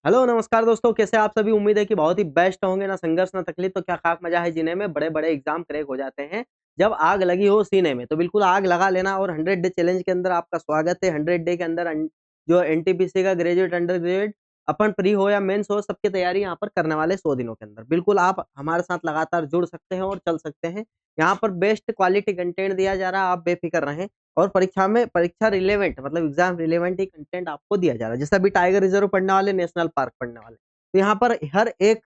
Hello नमस्कार दोस्तों, कैसे आप सभी। उम्मीद है कि बहुत ही बेस्ट होंगे। ना संघर्ष ना तकलीफ तो क्या खाक मजा है जीने में। बड़े बड़े एग्जाम क्रैक हो जाते हैं जब आग लगी हो सीने में। तो बिल्कुल आग लगा लेना। और 100 डे चैलेंज के अंदर आपका स्वागत है। 100 डे के अंदर जो एनटीपीसी का ग्रेजुएट अंडर ग्रेजुएट अपन प्री हो या मेंस हो, सबकी तैयारी यहाँ पर करने वाले 100 दिनों के अंदर बिल्कुल आप हमारे साथ लगातार जुड़ सकते हैं और चल सकते हैं। यहाँ पर बेस्ट क्वालिटी कंटेंट दिया जा रहा है, आप बेफिक्र रहें। और परीक्षा रिलेवेंट मतलब एग्जाम रिलेवेंट ही कंटेंट आपको दिया जा रहा है। जैसे अभी टाइगर रिजर्व पढ़ने वाले, नेशनल पार्क पढ़ने वाले, तो यहाँ पर हर एक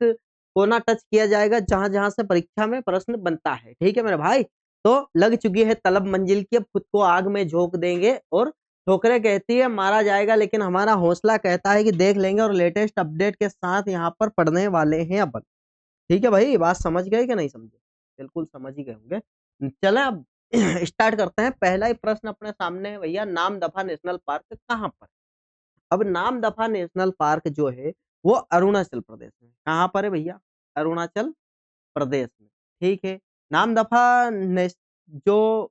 कोना टच किया जाएगा जहां जहां से परीक्षा में प्रश्न बनता है। ठीक है मेरे भाई। तो लग चुकी है तलब मंजिल की, अब खुद को आग में झोंक देंगे। और ठोकरें कहती है मारा जाएगा, लेकिन हमारा हौसला कहता है कि देख लेंगे। और लेटेस्ट अपडेट के साथ यहाँ पर पढ़ने वाले हैं अपन। ठीक है भाई, बात समझ गए कि नहीं समझे? बिल्कुल समझ ही गए होंगे। चले अब स्टार्ट करते हैं। पहला ही प्रश्न अपने सामने है भैया, नाम दफा नेशनल पार्क कहाँ पर? अब नाम दफा नेशनल पार्क जो है वो अरुणाचल प्रदेश में। कहाँ पर है भैया? अरुणाचल प्रदेश में। ठीक है। नाम दफा जो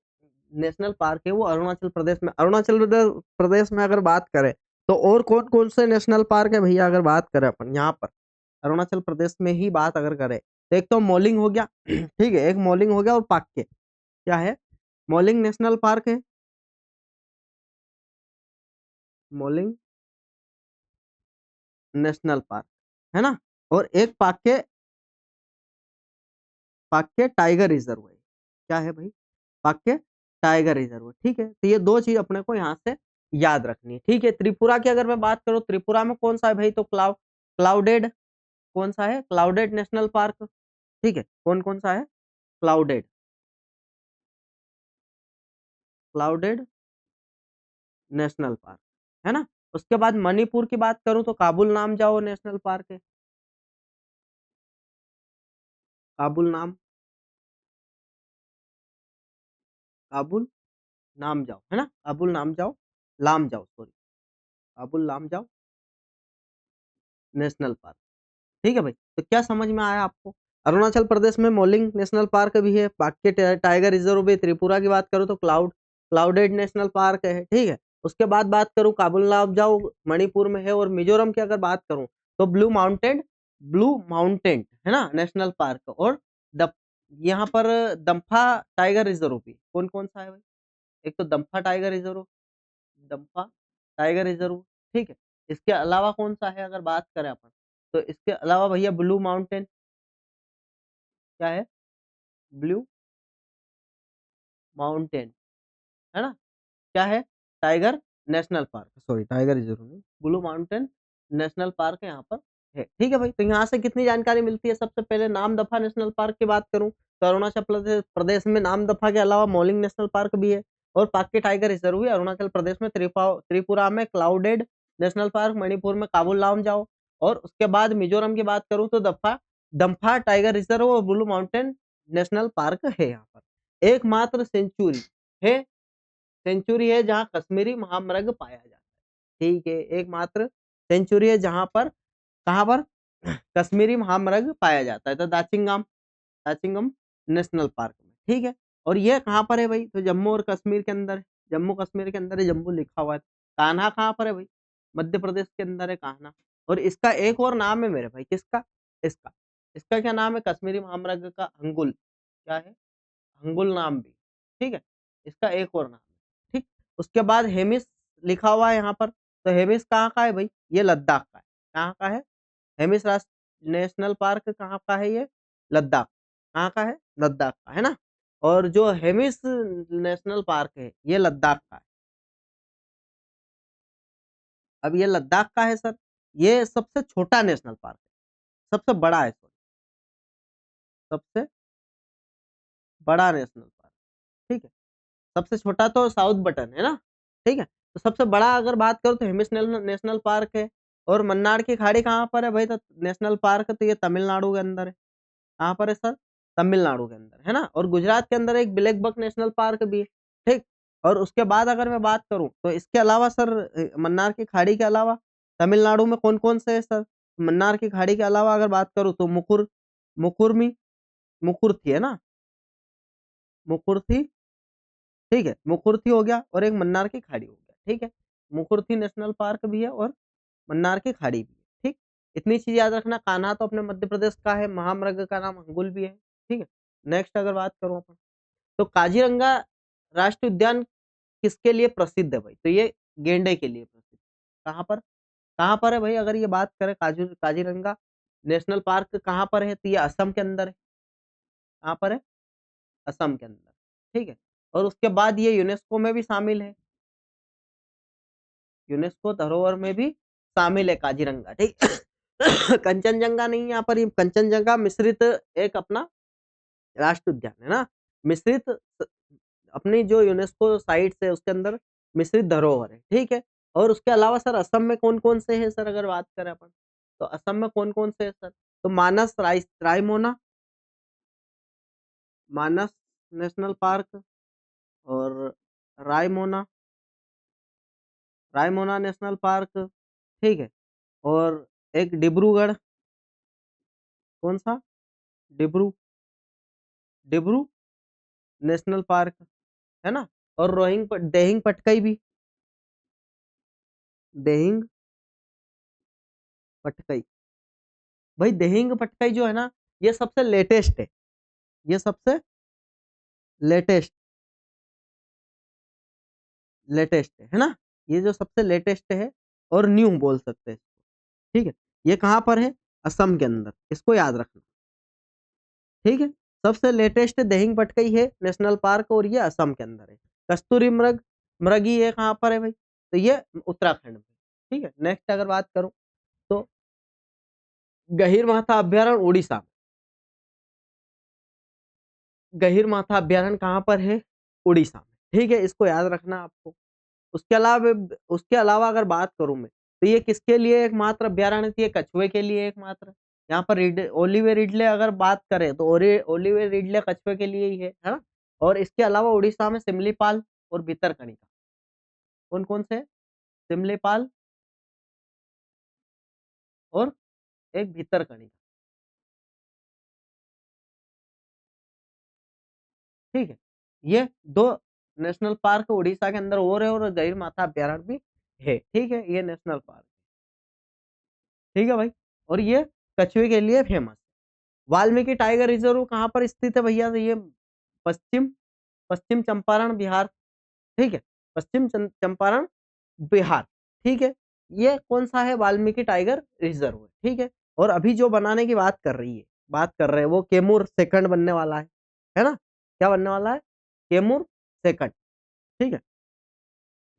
नेशनल पार्क है वो अरुणाचल प्रदेश में। प्रदेश में अगर बात करें तो और कौन कौन से नेशनल पार्क है भैया? अगर बात करें अपन यहाँ पर अरुणाचल प्रदेश में ही बात अगर करें तो एक तो मॉलिंग हो गया ठीक है, एक मॉलिंग हो गया और पाक्के। क्या है? मॉलिंग नेशनल पार्क है। मॉलिंग नेशनल पार्क है ना। और एक पाक्के, पाक्के टाइगर रिजर्व है। क्या है भाई? Pakke tiger reserve. ठीक है, तो ये दो चीज अपने को यहाँ से याद रखनी है। ठीक है। त्रिपुरा की अगर मैं बात करूँ, त्रिपुरा में कौन सा है भाई? तो क्लाउडेड। कौन सा है? Clouded national park. ठीक है। कौन कौन सा है? क्लाउडेड। क्लाउडेड नेशनल पार्क है ना। उसके बाद मणिपुर की बात करूं तो काबुल नाम जाओ नेशनल पार्क है। काबुल नाम, काबुल नाम जाओ है ना। काबुल नाम जाओ, लाम जाओ, सॉरी, काबुल लाम जाओ नेशनल पार्क। ठीक है भाई। तो क्या समझ में आया आपको? अरुणाचल प्रदेश में मोलिंग नेशनल पार्क भी है, पाक्के टाइगर रिजर्व भी। त्रिपुरा की बात करूँ तो क्लाउडेड नेशनल पार्क है। ठीक है। उसके बाद बात करूँ काबुल लाम जाओ मणिपुर में है। और मिजोरम की अगर बात करूँ तो ब्लू माउंटेन है ना नेशनल पार्क। और द यहाँ पर दम्फा टाइगर रिजर्व भी। कौन कौन सा है भाई? एक तो दम्फा टाइगर रिजर्व, दम्फा टाइगर रिजर्व। ठीक है। इसके अलावा कौन सा है अगर बात करें अपन, तो इसके अलावा भैया ब्लू माउंटेन। क्या है? ब्लू माउंटेन है ना। क्या है? Tiger national park, sorry tiger reserve नहीं, ब्लू माउंटेन नेशनल पार्क यहाँ पर है। ठीक है भाई। तो यहाँ से कितनी जानकारी मिलती है? सबसे पहले नाम दफा नेशनल पार्क की बात करूँ तो अरुणाचल प्रदेश में नाम दफा के अलावा मॉलिंग नेशनल पार्क भी है। और पाक्के टाइगर रिजर्व भी अरुणाचल प्रदेश में। त्रिपुरा में क्लाउडेड नेशनल पार्क, मणिपुर में काबुल लाम जाओ। और उसके बाद मिजोरम की बात करूँ तो दम्फा टाइगर रिजर्व और ब्लू माउंटेन नेशनल पार्क है। यहाँ पर एकमात्र सेंचुरी है जहाँ कश्मीरी महामृग पाया जाता है। ठीक है। एकमात्र सेंचुरी है जहां पर, कहां पर कश्मीरी महामृग पाया जाता है, तो दाचिंगम नेशनल पार्क में। ठीक है। और ये कहाँ पर है भाई? तो जम्मू और कश्मीर के अंदर है। जम्मू कश्मीर के अंदर है, जम्मू लिखा हुआ है। कान्हा कहाँ पर है भाई? मध्य प्रदेश के अंदर है कान्हा। और इसका एक और नाम है मेरे भाई, किसका? इसका इसका क्या नाम है? कश्मीरी महामृग का हंगुल। क्या है? हंगुल नाम भी। ठीक है। इसका एक और नाम है। ठीक। उसके बाद हेमिस लिखा हुआ है यहाँ पर। तो हेमिस कहाँ का है भाई? ये लद्दाख का है। कहाँ का है? हेमिस राष्ट्र नेशनल पार्क कहाँ का है ये? लद्दाख। कहाँ का है? लद्दाख का है ना। और जो हेमिस नेशनल पार्क है ये लद्दाख का है। अब ये लद्दाख का है सर। ये सबसे छोटा नेशनल पार्क है, सबसे बड़ा है सॉरी, सबसे बड़ा नेशनल पार्क। ठीक है। सबसे छोटा तो साउथ बटन है ना। ठीक है। तो सबसे बड़ा अगर बात करूँ तो हेमिस नेशनल पार्क है। और मन्नार की खाड़ी कहाँ पर है भाई? तो नेशनल पार्क तो ये तमिलनाडु के अंदर है। कहाँ पर है सर? तमिलनाडु के अंदर है ना। और गुजरात के अंदर एक ब्लैक बक नेशनल पार्क भी है। ठीक। और उसके बाद अगर मैं बात करूं तो इसके अलावा सर, मन्नार की खाड़ी के अलावा तमिलनाडु में कौन कौन से है सर? मन्नार की खाड़ी के अलावा अगर बात करूं तो मुकुरमी मुकुर्थी है ना। मुकुर्थी। ठीक है। मुकुर्थी हो गया और एक मन्नार की खाड़ी हो गया। ठीक है। मुकुर्थी नेशनल पार्क भी है और मन्नार की खाड़ी भी है। ठीक। इतनी चीज याद रखना। कान्हा तो अपने मध्य प्रदेश का है, महामृग का नाम हंगुल भी है। ठीक है। नेक्स्ट अगर बात करूं अपन, तो काजीरंगा राष्ट्रीय उद्यान किसके लिए प्रसिद्ध है भाई? तो ये गेंडे के लिए प्रसिद्ध। कहाँ पर है भाई? अगर ये बात करें काजीरंगा नेशनल पार्क कहाँ पर है, तो ये असम के अंदर है। कहाँ पर है? असम के अंदर। ठीक है। और उसके बाद ये यूनेस्को में भी शामिल है, यूनेस्को धरोहर में भी शामिल है काजीरंगा। ठीक कंचनजंगा नहीं है यहाँ पर, ये कंचनजंगा मिश्रित एक अपना राष्ट्रीय उद्यान है ना, मिश्रित अपनी जो यूनेस्को साइट्स है उसके अंदर मिश्रित धरोहर है। ठीक है। और उसके अलावा सर असम में कौन कौन से हैं सर, अगर बात करें अपन, तो असम में कौन कौन से हैं सर? तो मानस रायमोना, मानस नेशनल पार्क, और रायमोना, रायमोना नेशनल पार्क। ठीक है। और एक डिब्रूगढ़, कौन सा? डिब्रू डिब्रू नेशनल पार्क, है ना। और देहिंग पटकाई भी, देहिंग पटकाई। भाई देहिंग पटकाई जो है ना, ये सबसे लेटेस्ट है, ये सबसे लेटेस्ट लेटेस्ट है ना, ये जो सबसे लेटेस्ट है और न्यू बोल सकते हैं। ठीक है। ये कहाँ पर है? असम के अंदर, इसको याद रखना। ठीक है। सबसे लेटेस्ट देहिंग पटकई है नेशनल पार्क, और ये असम के अंदर है। कस्तूरी मृगी ये कहाँ पर है भाई? तो ये उत्तराखंड में। ठीक है। नेक्स्ट अगर बात करूं, तो गहीरमाथा अभ्यारण्य उड़ीसा में। गहीरमाथा अभ्यारण्य कहाँ पर है? उड़ीसा में। ठीक है, इसको याद रखना आपको। उसके अलावा अगर बात करूं मैं, तो ये किसके लिए एकमात्र अभ्यारण्य थी? कछुए के लिए एकमात्र। यहाँ पर ओलिवे रिडले अगर बात करें, तो ओलिवे रिडले कछुए के लिए ही है ना। और इसके अलावा उड़ीसा में सिमलीपाल और भितरकनिका। कौन कौन से? सिमलीपाल और एक भितरकनिका। ठीक है। ये दो नेशनल पार्क उड़ीसा के अंदर और है, और गहीर माथा अभ्यारण्य भी है। ठीक है, ये नेशनल पार्क। ठीक है भाई। और ये कछुए के लिए फेमस। वाल्मीकि टाइगर रिजर्व कहाँ पर स्थित है भैया? तो ये पश्चिम पश्चिम चंपारण बिहार। ठीक है। पश्चिम चंपारण बिहार। ठीक है। ये कौन सा है? वाल्मीकि टाइगर रिजर्व है। ठीक है। और अभी जो बनाने की बात कर रहे हैं, वो केमूर सेकंड बनने वाला है ना। क्या बनने वाला है? केमूर सेकंड। ठीक है।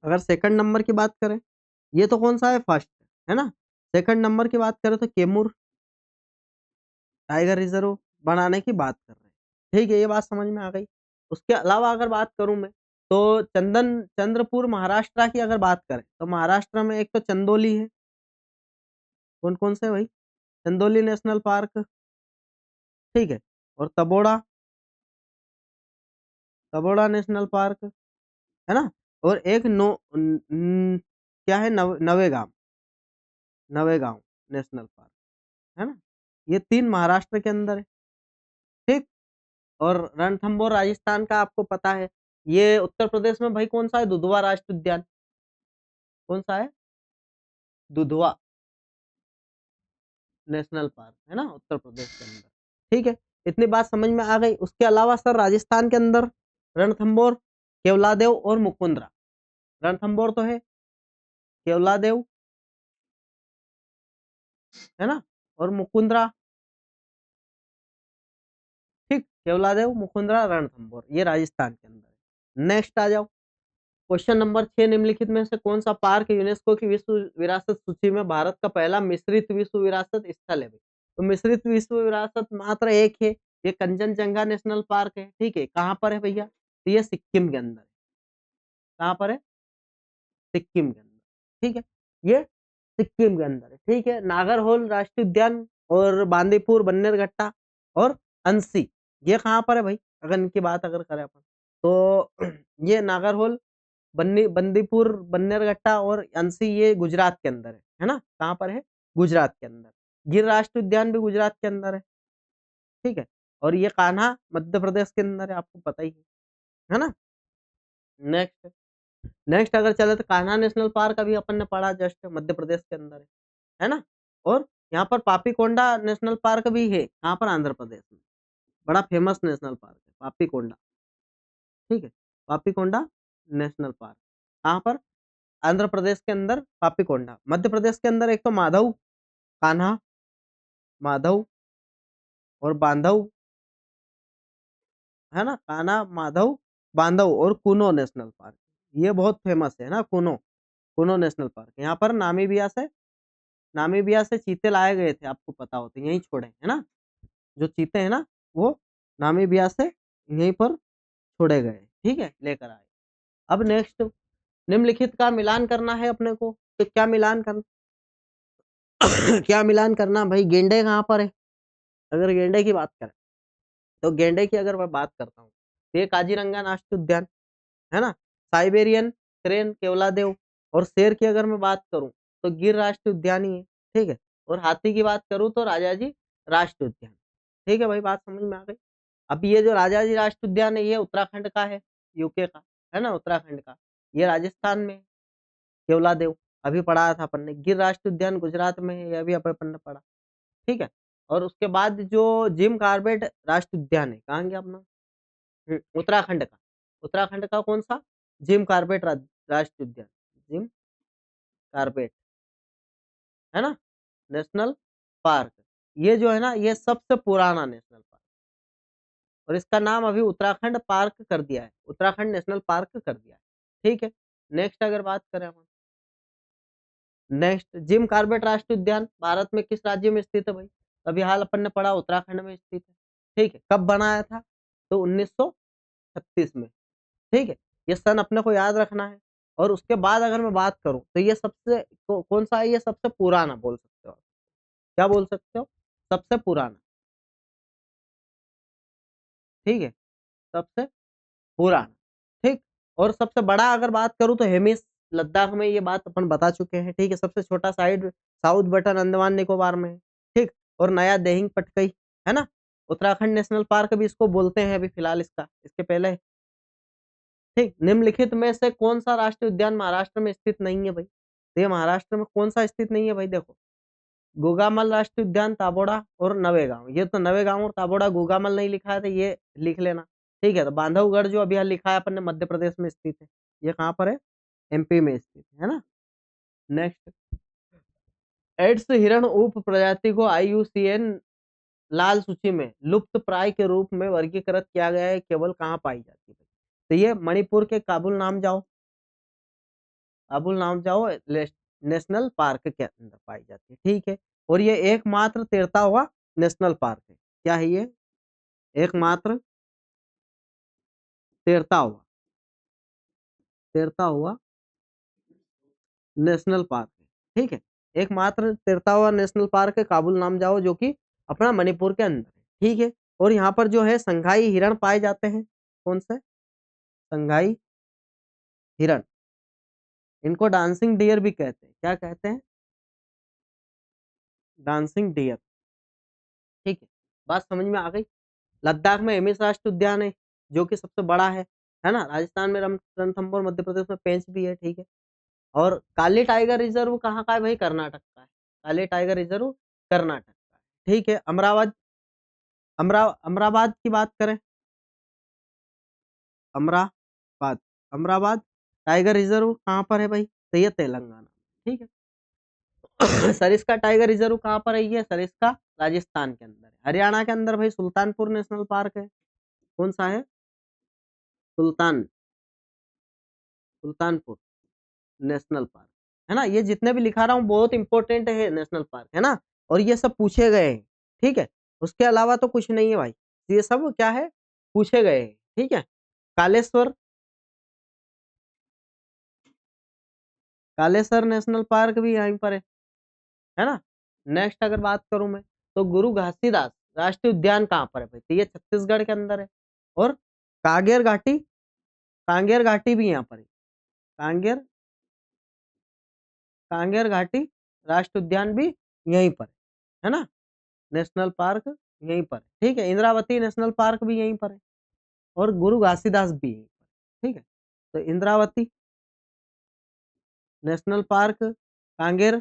अगर सेकंड नंबर की बात करें, ये तो कौन सा है? फर्स्ट, है ना। सेकंड नंबर की बात करें तो केमूर टाइगर रिजर्व बनाने की बात कर रहे हैं। ठीक है, ये बात समझ में आ गई। उसके अलावा अगर बात करूं मैं, तो चंद्रपुर महाराष्ट्र की अगर बात करें, तो महाराष्ट्र में एक तो चंदोली है। कौन कौन से भाई? Chandoli national park. ठीक है। और तबोड़ा नेशनल पार्क, है ना। और एक क्या है? नवेगांव नेशनल पार्क, है ना। ये तीन महाराष्ट्र के अंदर है। ठीक। और रणथंबोर राजस्थान का आपको पता है। ये उत्तर प्रदेश में भाई कौन सा है? दुधवा राष्ट्रीय उद्यान। कौन सा है? दुधवा नेशनल पार्क, है ना, उत्तर प्रदेश के अंदर। ठीक है। इतनी बात समझ में आ गई। उसके अलावा सर राजस्थान के अंदर रणथंबोर, केवलादेव और मुकुंदरा। रणथंबोर तो है, केवलादेव, है ना, और मुकुंदरा। ठीक। केवलादेव, मुकुंदरा, रणथंबोर, ये राजस्थान के अंदर है। नेक्स्ट आ जाओ। क्वेश्चन नंबर 6, निम्नलिखित में से कौन सा पार्क यूनेस्को की विश्व विरासत सूची में भारत का पहला मिश्रित विश्व विरासत स्थल है? तो मिश्रित विश्व विरासत मात्र एक है, ये कंचनजंगा नेशनल पार्क है। ठीक है। कहाँ पर है भैया? तो ये सिक्किम के अंदर है। कहाँ पर है? सिक्किम के अंदर। ठीक है। ये सिक्किम के अंदर है। ठीक है। नागरहोल राष्ट्रीय उद्यान और बांदीपुर बन्नेरघट्टा और अंसी, ये कहाँ पर है भाई? अगर इनकी बात अगर करें अपन, तो ये नागरहोल, बंदीपुर, बन्नेरघट्टा और अंसी, ये गुजरात के अंदर है ना। कहाँ पर है? गुजरात के अंदर। गिर राष्ट्रीय उद्यान भी गुजरात के अंदर है। ठीक है। और ये कान्हा मध्य प्रदेश के अंदर है, आपको पता ही है ना। नेक्स्ट नेक्स्ट अगर चले, तो कान्हा नेशनल पार्क अभी अपन ने पढ़ा, जस्ट मध्य प्रदेश के अंदर है ना। और यहाँ पर पापीकोंडा नेशनल पार्क भी है, कहाँ पर? आंध्र प्रदेश में। बड़ा फेमस नेशनल पार्क है पापीकोंडा, ठीक है। पापीकोंडा नेशनल पार्क कहाँ पर? आंध्र प्रदेश के अंदर पापीकोंडा। मध्य प्रदेश के अंदर एक तो माधव, कान्हा, माधव और बांधव, है ना? कान्हा, माधव, बांधव और कूनो नेशनल पार्क, ये बहुत फेमस है ना, कूनो, कूनो नेशनल पार्क। यहाँ पर नामीबिया से चीते लाए गए थे, आपको पता हो तो, यहीं छोड़े, है ना? जो चीते हैं ना, वो नामीबिया से यहीं पर छोड़े गए, ठीक है, लेकर आए। अब नेक्स्ट, निम्नलिखित का मिलान करना है अपने को, तो क्या मिलान करना क्या मिलान करना भाई? गेंडे कहाँ पर है? अगर गेंडे की बात करें, तो गेंडे की अगर मैं बात करता हूँ, तो ये काजीरंगा राष्ट्रीय उद्यान, है ना? Siberian crane Keoladeo. और शेर की अगर मैं बात करूं, तो गिर राष्ट्रीय उद्यान ही है, ठीक है। और हाथी की बात करूं तो राजाजी राष्ट्रीय उद्यान, ठीक है भाई, बात समझ में आ गई। अब ये जो राजाजी राष्ट्रीय उद्यान है, ये उत्तराखंड का है, यूके का, है ना, उत्तराखंड का। ये राजस्थान में है, केवलादेव अभी पढ़ा था अपन ने। गिर राष्ट्रीय उद्यान गुजरात में है, ये भी अपन ने पढ़ा, ठीक है। और उसके बाद जो जिम कार्बेट राष्ट्रीय उद्यान है, कहाँ गया अपना? उत्तराखंड का। उत्तराखंड का कौन सा? जिम कार्बेट राष्ट्रीय उद्यान, जिम कार्बेट, है ना, नेशनल पार्क। ये जो है ना, ये सबसे पुराना नेशनल पार्क, और इसका नाम अभी उत्तराखंड पार्क कर दिया है, उत्तराखंड नेशनल पार्क कर दिया है, ठीक है। नेक्स्ट अगर बात करें हम, नेक्स्ट जिम कार्बेट राष्ट्रीय उद्यान भारत में किस राज्य में स्थित है भाई? अभी हाल अपन ने पढ़ा, उत्तराखंड में स्थित है, ठीक है। कब बनाया था? तो 1936 में, ठीक है। ये सन अपने को याद रखना है। और उसके बाद अगर मैं बात करूं, तो ये सबसे कौन सा है? ये सबसे पुराना बोल सकते हो, क्या बोल सकते हो? सबसे पुराना, ठीक है, सबसे पुराना, ठीक। और सबसे बड़ा अगर बात करूं, तो हेमिस लद्दाख में, ये बात अपन बता चुके हैं, ठीक है। सबसे छोटा side south button Andaman Nicobar में है, ठीक। और नया देहिंग पटकई, है ना, उत्तराखंड नेशनल पार्क भी इसको बोलते हैं अभी फिलहाल, इसका इसके पहले, ठीक। निम्नलिखित में से कौन सा राष्ट्रीय उद्यान महाराष्ट्र में स्थित नहीं है भाई? तो ये महाराष्ट्र में कौन सा स्थित नहीं है भाई? देखो, गोगामल राष्ट्रीय उद्यान, ताबोड़ा और नवेगांव। ये तो नवेगांव और ताबोड़ा, गोगामल नहीं लिखा है, तो ये लिख लेना, ठीक है। तो बांधवगढ़ जो अभी यहाँ लिखा है अपन ने, मध्य प्रदेश में स्थित है। ये कहाँ पर है? एमपी में स्थित है ना। नेक्स्ट, एड्स हिरण उप प्रजाति को IUCN लाल सूची में लुप्त प्राय के रूप में वर्गीकृत किया गया है, केवल कहाँ पाई जाती है? तो ये मणिपुर के काबुल नाम जाओ, काबुल नाम जाओ नेशनल पार्क के अंदर पाई जाती है, ठीक है। और ये एकमात्र तैरता हुआ नेशनल पार्क है। क्या है ये? एकमात्र तैरता हुआ, तैरता हुआ नेशनल पार्क है, ठीक है। एकमात्र तैरता हुआ नेशनल पार्क है, काबुल नाम जाओ, जो कि अपना मणिपुर के अंदर है, ठीक है। और यहाँ पर जो है संघाई हिरण पाए जाते हैं। कौन से? संघाई हिरण। इनको डांसिंग डियर भी कहते हैं। क्या कहते हैं? डांसिंग डियर, ठीक है। बात समझ में आ गई। लद्दाख में हेमिस राष्ट्रीय उद्यान है, जो कि सबसे बड़ा है ना। राजस्थान में रणथंभौर, मध्य प्रदेश में पेंच भी है, ठीक है। और काली टाइगर रिजर्व कहाँ का है भाई? कर्नाटक का है। काली टाइगर रिजर्व कर्नाटक का है, ठीक है। अमराबाद की बात करें, अमराबाद, अमराबाद टाइगर रिजर्व कहाँ पर है भाई? तो ये तेलंगाना, ठीक है। सरिस्का टाइगर रिजर्व कहाँ पर है? ये सरिस्का राजस्थान के अंदर है। हरियाणा के अंदर भाई सुल्तानपुर नेशनल पार्क है। कौन सा है? सुल्तानपुर नेशनल पार्क, है ना। ये जितने भी लिखा रहा हूँ बहुत इंपॉर्टेंट है नेशनल पार्क, है ना। और ये सब पूछे गए हैं, ठीक है। उसके अलावा तो कुछ नहीं है भाई, ये सब क्या है? पूछे गए हैं, ठीक है। कालेश्वर, कालेश्वर नेशनल पार्क भी यहीं पर है ना। नेक्स्ट अगर बात करूं मैं, तो गुरु घासीदास राष्ट्रीय उद्यान कहाँ पर है भाई? तो ये छत्तीसगढ़ के अंदर है। और कांगेर घाटी, कांगेर घाटी भी यहाँ पर है। कांगेर, कांगेर घाटी राष्ट्रीय उद्यान भी यहीं पर है ना। नेशनल पार्क यहीं पर, ठीक है। इंद्रावती नेशनल पार्क भी यहीं पर है। और गुरु घासीदास भी यहीं पर, ठीक है। तो इंद्रावती नेशनल पार्क, कांगेर,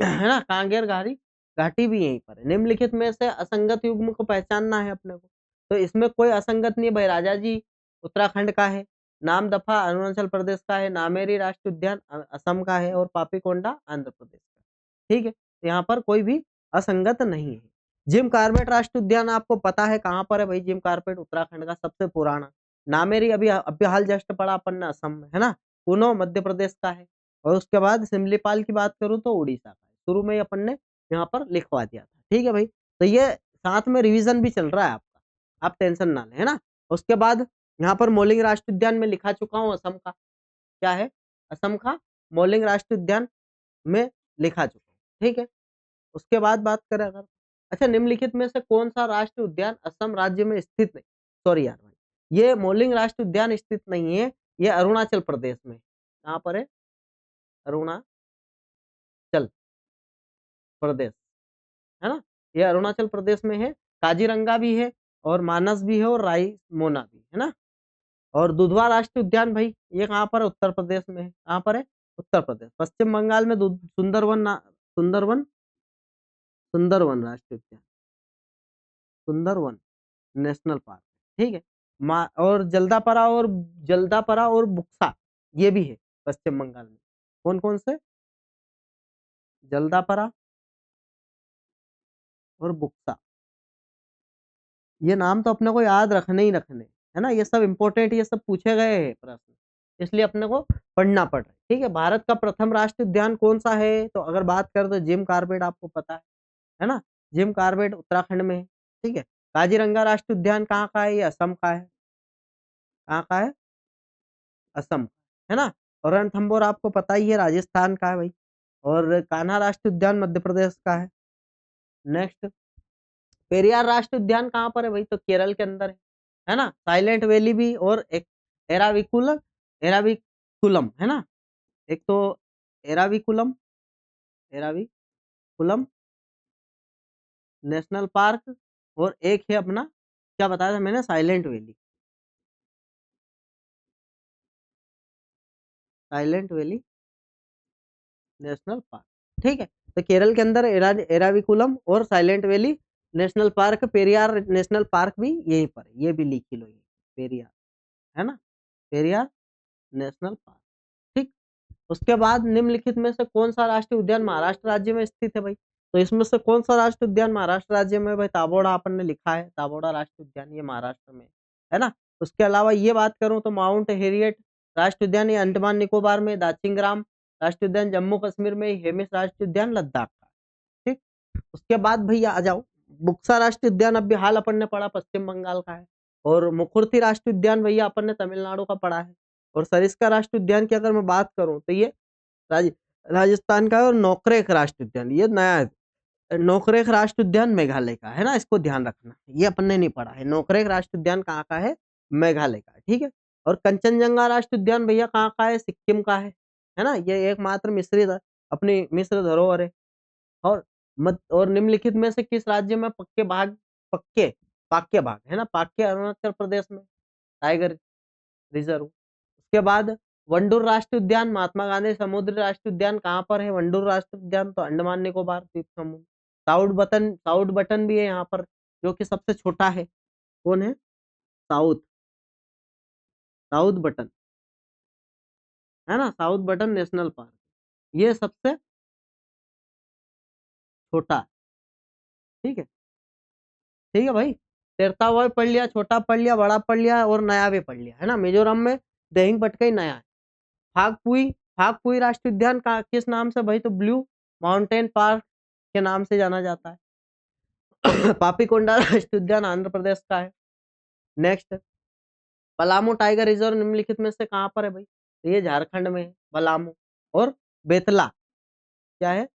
है ना, कांगेर घाटी घाटी भी यहीं पर है। निम्नलिखित में से असंगत युग्म को पहचानना है अपने को, तो इसमें कोई असंगत नहीं है भाई। राजा जी उत्तराखंड का है, नामदफा अरुणाचल प्रदेश का है, नामेरी राष्ट्रीय उद्यान असम का है और पापीकोंडा आंध्र प्रदेश का। ठीक है, तो यहाँ पर कोई भी असंगत नहीं है। जिम कार्बेट राष्ट्रीय उद्यान आपको पता है कहाँ पर है भाई? जिम कार्बेट उत्तराखंड का सबसे पुराना। नामेरी अभी हाल जस्ट पढ़ा अपन ने, असम में है ना। कुनो मध्य प्रदेश का है। और उसके बाद सिमलीपाल की बात करूँ तो उड़ीसा का है। शुरू में ही अपन ने यहाँ पर लिखवा दिया था। ठीक है भाई, तो ये साथ में रिवीजन भी चल रहा है आपका, आप टेंशन ना लें, है ना। उसके बाद यहाँ पर मौलिंग राष्ट्रीय उद्यान में लिखा चुका हूँ असम का, क्या है? असम का मौलिंग राष्ट्रीय उद्यान में लिखा चुका हूँ। ठीक है, उसके बाद बात करें अगर, अच्छा, निम्नलिखित में से कौन सा राष्ट्रीय उद्यान असम राज्य में स्थित नहीं? सॉरी यार भाई, ये मौलिंग राष्ट्रीय उद्यान स्थित नहीं है, ये अरुणाचल प्रदेश में। कहाँ पर है? अरुणाचल प्रदेश, है ना। ये अरुणाचल प्रदेश में है। काजीरंगा भी है और मानस भी है और रायमोना भी है ना। और दुधवा राष्ट्रीय उद्यान भाई, ये कहाँ पर है? उत्तर प्रदेश में है। कहाँ पर है? उत्तर प्रदेश। पश्चिम बंगाल में सुंदरवन सुंदरवन राष्ट्रीय उद्यान, सुंदरवन नेशनल पार्क। ठीक है, और जल्दापरा और बुक्सा, ये भी है पश्चिम बंगाल में। कौन कौन से? जल्दापरा और बुक्सा। ये नाम तो अपने को याद रखने ही रखने, है ना। ये सब इंपॉर्टेंट, ये सब पूछे गए हैं प्रश्न, इसलिए अपने को पढ़ना पड़ रहा है। ठीक है, भारत का प्रथम राष्ट्रीय उद्यान कौन सा है? तो अगर बात करें तो जिम कार्बेट आपको पता है ना। जिम कार्बेट उत्तराखंड में है। ठीक है, काजीरंगा राष्ट्रीय उद्यान कहाँ का है? ये असम का है। कहाँ का है? असम, है ना। और रणथंभौर आपको पता ही है, राजस्थान का है भाई। और कान्हा राष्ट्रीय उद्यान मध्य प्रदेश का है। नेक्स्ट, पेरियार राष्ट्रीय उद्यान कहाँ पर है भाई? तो केरल के अंदर है ना। साइलेंट वैली भी और एक एराविकुलम है ना। एक तो एराविकुलम एराविकुलम नेशनल पार्क, और एक है अपना, क्या बताया था मैंने? Silent valley national park. ठीक है, तो केरल के अंदर एराविकुलम और silent valley national park, Periyar national park भी यहीं पर है। ये भी लिख लो, ये पेरियार, है ना, पेरियार नेशनल पार्क। ठीक, उसके बाद निम्नलिखित में से कौन सा राष्ट्रीय उद्यान महाराष्ट्र राज्य में स्थित है भाई? तो इसमें से कौन सा राष्ट्रीय उद्यान महाराष्ट्र राज्य में भाई? ताबोड़ा अपन ने लिखा है, ताबोड़ा राष्ट्रीय उद्यान, ये महाराष्ट्र में है ना। उसके अलावा ये बात करूं तो माउंट हेरियट राष्ट्रीय उद्यान, ये अंडमान निकोबार में, दाचिंगराम राष्ट्रीय उद्यान जम्मू कश्मीर में, हेमिस राष्ट्रीय उद्यान लद्दाख का। ठीक, उसके बाद भैया आ जाओ, बुक्सा राष्ट्रीय उद्यान अभी हाल अपन ने पढ़ा, पश्चिम बंगाल का है। और मुखुर्ती राष्ट्रीय उद्यान भैया अपन ने तमिलनाडु का पढ़ा है। और सरिस्का राष्ट्रीय उद्यान की अगर मैं बात करूं तो ये राज, राजस्थान का है। और नोकरेक राष्ट्रीय उद्यान ये नया है, नोकरेक राष्ट्रीय उद्यान मेघालय का है ना, इसको ध्यान रखना, ये अपन ने नहीं पढ़ा है। नोकरेक राष्ट्रीय उद्यान कहाँ का है? मेघालय का, ठीक है। और कंचनजंगा राष्ट्रीय उद्यान भैया कहाँ का है? सिक्किम का है ना। ये एकमात्र अपनी मिश्र धरोहर है। और निम्नलिखित में से किस राज्य में पक्के पाक्य भाग है ना? पाक्य अरुणाचल प्रदेश में, टाइगर रिजर्व। उसके बाद वंडूर राष्ट्रीय उद्यान, महात्मा गांधी समुद्री राष्ट्रीय उद्यान कहाँ पर है? वंडूर राष्ट्रीय उद्यान तो अंडमान निकोबार द्वीप समूह। साउथ बटन भी है यहाँ पर, जो कि सबसे छोटा है। कौन है? साउथ साउथ बटन, है ना। साउथ बटन नेशनल पार्क, ये सबसे छोटा है। ठीक है, ठीक है भाई। तेरता हुआ भी पढ़ लिया, छोटा पढ़ लिया, बड़ा पढ़ लिया और नया भी पढ़ लिया, है ना। मिजोरम में दहिंग पटकाई नया है। फागपुई फागपुई राष्ट्रीय उद्यान का किस नाम से भाई? तो ब्लू माउंटेन पार्क के नाम से जाना जाता है। पापीकोंडा राष्ट्रीय उद्यान आंध्र प्रदेश का है। नेक्स्ट, पलामू टाइगर रिजर्व निम्नलिखित में से कहाँ पर है भाई? तो ये झारखंड में है, पलामू। और बेतला, क्या है?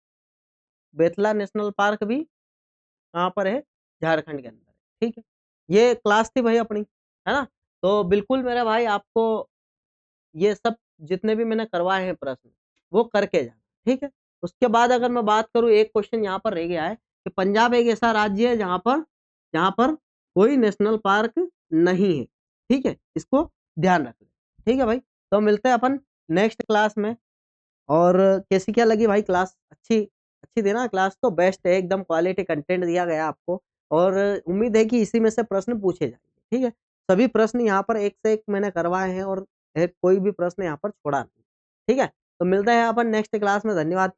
बेतला नेशनल पार्क भी कहाँ पर है? झारखंड के अंदर है। ठीक है, ये क्लास थी भाई अपनी, है ना। तो बिल्कुल मेरे भाई, आपको ये सब जितने भी मैंने करवाए हैं प्रश्न, वो करके जाना, ठीक है। उसके बाद अगर मैं बात करूं, एक क्वेश्चन यहाँ पर रह गया है कि पंजाब एक ऐसा राज्य है जहाँ पर कोई नेशनल पार्क नहीं है। ठीक है, इसको ध्यान रख लें। ठीक है भाई, तो मिलते हैं अपन नेक्स्ट क्लास में। और कैसी क्या लगी भाई क्लास? अच्छी अच्छी थी ना क्लास? तो बेस्ट है, एकदम क्वालिटी कंटेंट दिया गया आपको और उम्मीद है कि इसी में से प्रश्न पूछे जाएँगे, ठीक है? सभी प्रश्न यहाँ पर एक से एक मैंने करवाए हैं और कोई भी प्रश्न यहाँ पर छोड़ा नहीं, ठीक है? तो मिलते हैं अपन नेक्स्ट क्लास में, धन्यवाद।